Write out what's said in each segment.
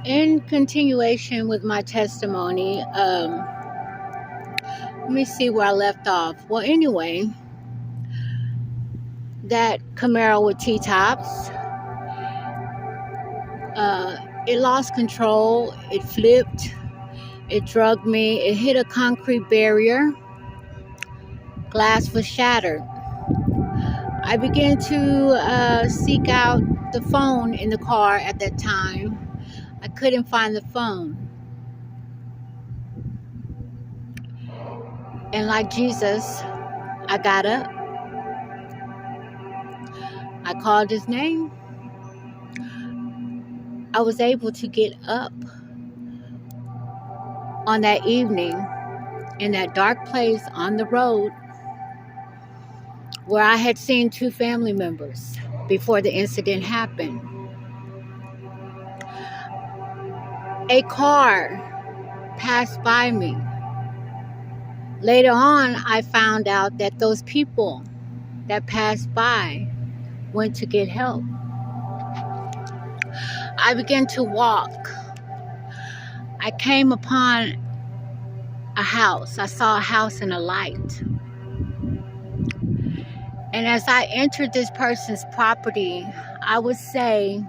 In continuation with my testimony, let me see where I left off. Well, anyway, that Camaro with T-tops, it lost control, it flipped, it drugged me, it hit a concrete barrier, glass was shattered. I began to seek out the phone in the car at that time. I couldn't find the phone. And like Jesus, I got up. I called his name. I was able to get up on that evening in that dark place on the road where I had seen two family members before the incident happened. A car passed by me. Later on, I found out that those people that passed by went to get help. I began to walk. I came upon a house. I saw a house and a light. And as I entered this person's property, I would say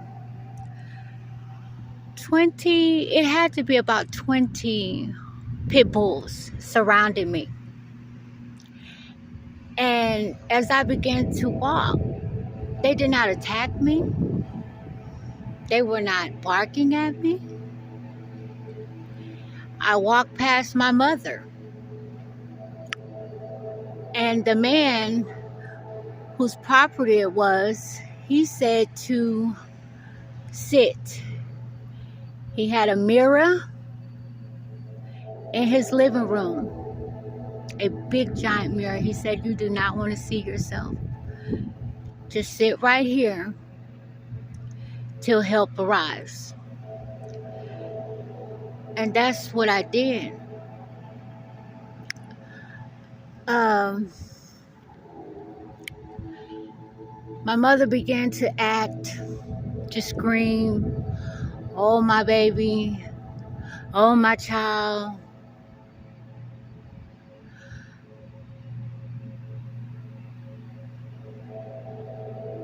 it had to be about 20 pit bulls surrounding me. And as I began to walk, they did not attack me. They were not barking at me. I walked past my mother. And the man whose property it was, he said to sit. He had a mirror in his living room, a big giant mirror. He said, "You do not want to see yourself. Just sit right here till help arrives." And that's what I did. My mother began to act, to scream, "Oh, my baby. Oh, my child."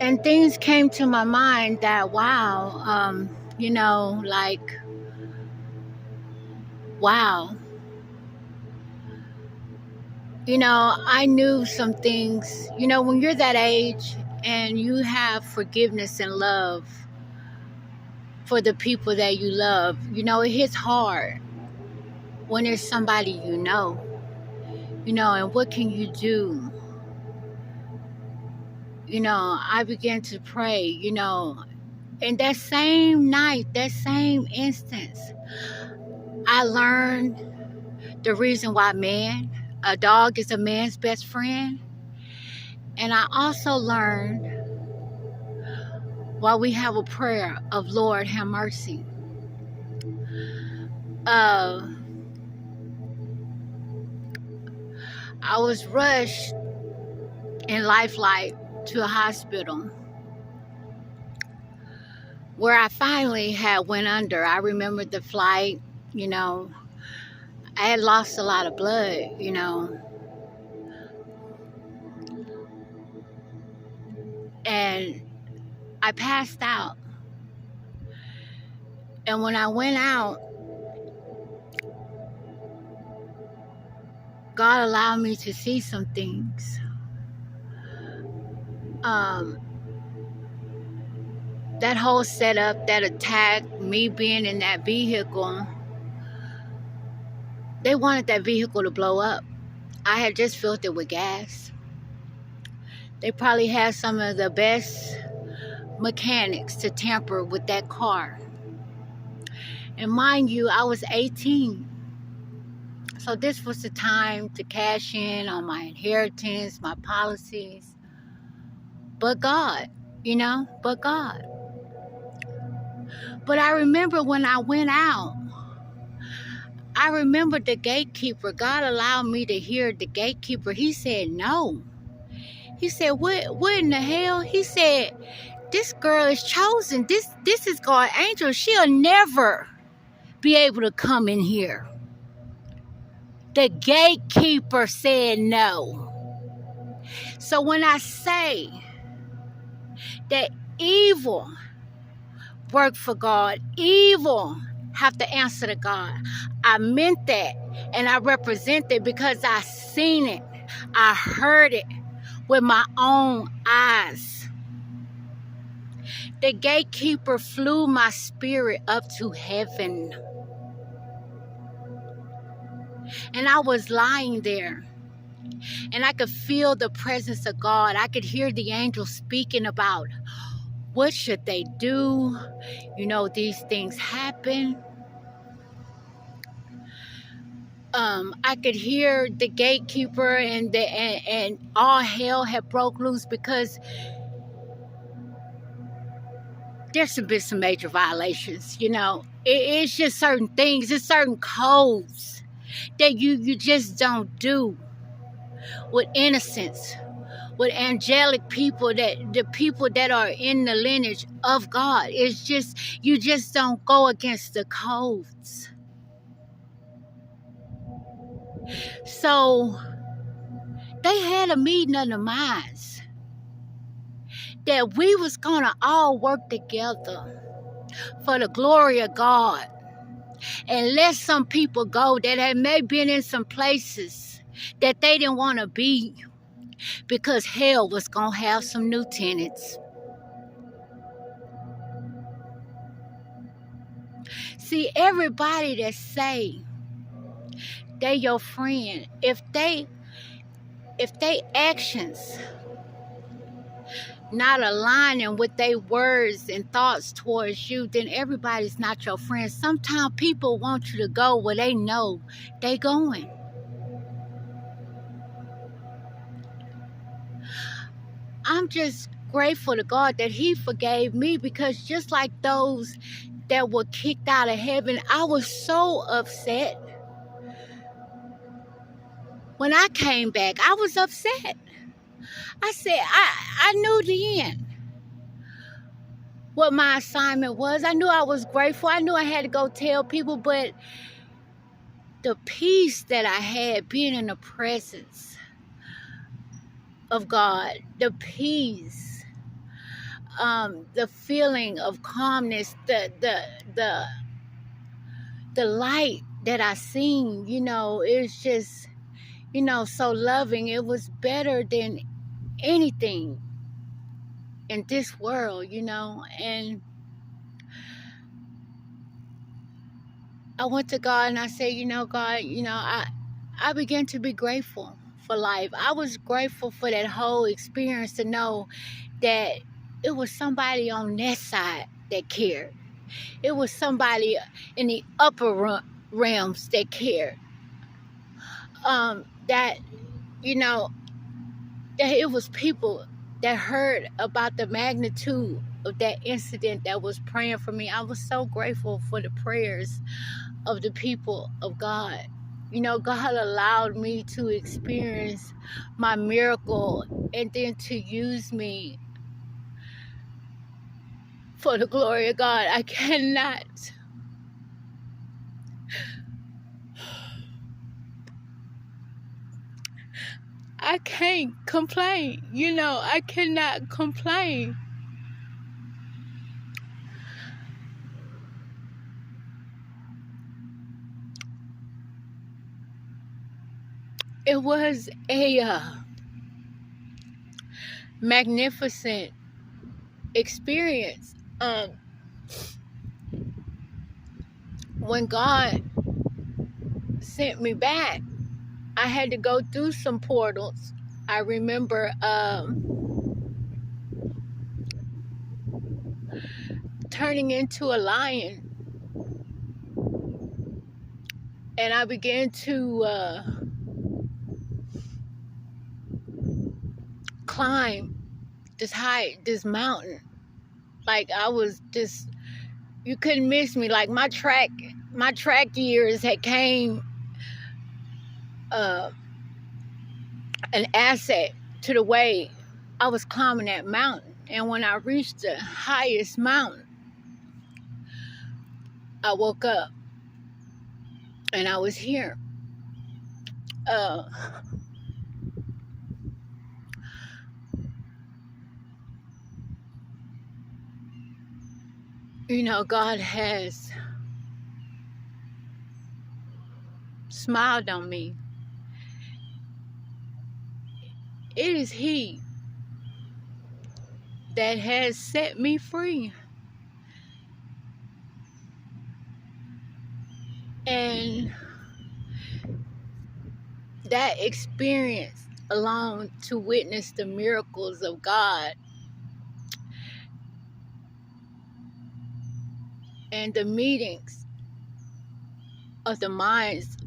And things came to my mind that, wow, wow. I knew some things, when you're that age and you have forgiveness and love for the people that you love, it hits hard when there's somebody and what can you do? I began to pray, and that same night, that same instance, I learned the reason why a dog is a man's best friend. And I also learned why we have a prayer of Lord, have mercy. I was rushed in Lifeline to a hospital where I finally had went under. I remembered the flight, I had lost a lot of blood, and I passed out. And when I went out, God allowed me to see some things. That whole setup, that attack, me being in that vehicle, they wanted that vehicle to blow up. I had just filled it with gas. They probably had some of the best mechanics to tamper with that car. And mind you, I was 18. So this was the time to cash in on my inheritance, my policies. But God, but God. But I remember when I went out, I remember the gatekeeper. God allowed me to hear the gatekeeper. He said, no. He said, what in the hell? He said, this girl is chosen. This is God's angel. She'll never be able to come in here. The gatekeeper said no. So when I say that evil work for God, evil have to answer to God, I meant that, and I represent it because I seen it. I heard it with my own eyes. The gatekeeper flew my spirit up to heaven. And I was lying there. And I could feel the presence of God. I could hear the angels speaking about what should they do. You know, these things happen. I could hear the gatekeeper and all hell had broke loose because there's been some major violations. You know, it's just certain things, it's certain codes that you just don't do with innocence, with angelic people, that the people that are in the lineage of God. It's just, you just don't go against the codes. So they had a meeting of the minds that we was gonna all work together for the glory of God, and let some people go that had maybe been in some places that they didn't want to be, because hell was gonna have some new tenants. See, everybody that say they your friend, if they actions not aligning with their words and thoughts towards you, then everybody's not your friend. Sometimes people want you to go where they know they going. I'm just grateful to God that He forgave me, because just like those that were kicked out of heaven, I was so upset. When I came back, I was upset. I said, I knew the end, what my assignment was. I knew I was grateful. I knew I had to go tell people, but the peace that I had being in the presence of God, the peace, the feeling of calmness, the light that I seen, you know, it's just, you know, so loving. It was better than anything in this world, you know. And I went to God and I said, you know, God, you know, I began to be grateful for life. I was grateful for that whole experience, to know that it was somebody on that side that cared. It was somebody in the upper realms that cared. That, you know, that it was people that heard about the magnitude of that incident that was praying for me. I was so grateful for the prayers of the people of God. You know, God allowed me to experience my miracle and then to use me for the glory of God. I can't complain. You know, I cannot complain. It was a magnificent experience. When God sent me back, I had to go through some portals. I remember turning into a lion, and I began to climb this mountain. Like, I was just, you couldn't miss me. Like, my track years had came an asset to the way I was climbing that mountain. And when I reached the highest mountain, I woke up And I was here. Uh, God has smiled on me. It is He that has set me free. And that experience alone to witness the miracles of God and the meetings of the minds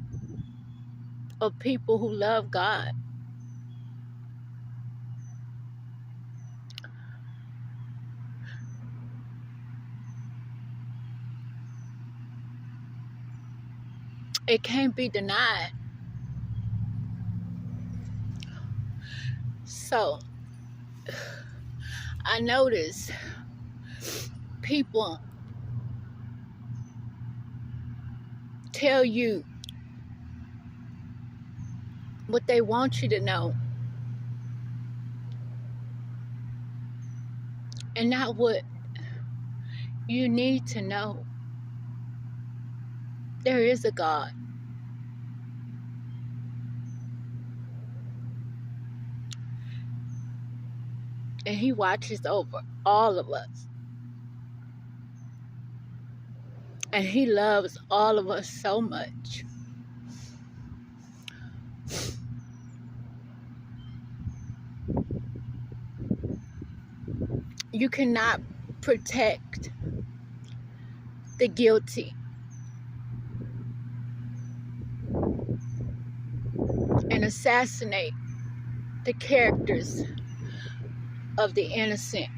of people who love God. It can't be denied. So I notice people tell you what they want you to know and not what you need to know. There is a God. And He watches over all of us. And He loves all of us so much. You cannot protect the guilty and assassinate the characters of the innocent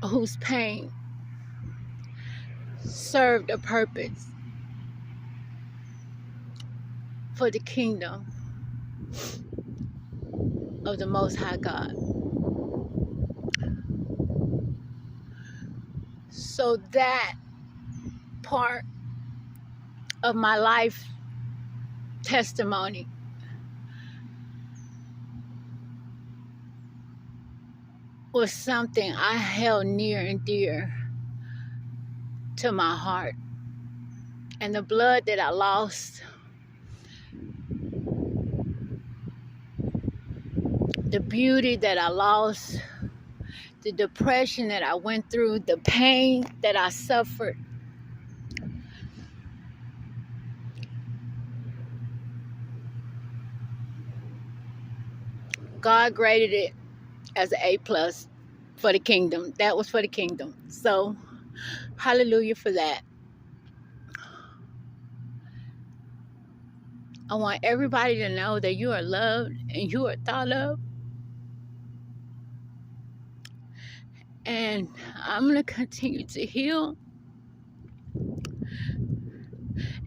whose pain served a purpose for the kingdom of the Most High God. So that part of my life testimony was something I held near and dear to my heart. And the blood that I lost, the beauty that I lost, the depression that I went through, the pain that I suffered, God graded it as an A+ for the kingdom. That was for the kingdom. So, hallelujah for that. I want everybody to know that you are loved and you are thought of. And I'm going to continue to heal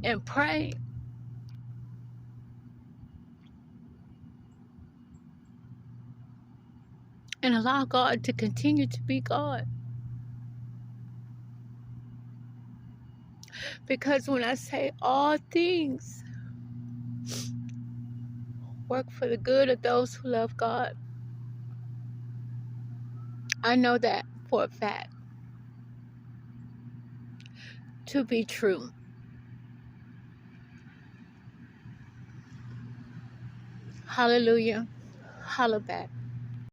and pray and allow God to continue to be God. Because when I say all things work for the good of those who love God, I know that for a fact to be true. Hallelujah. Holla back.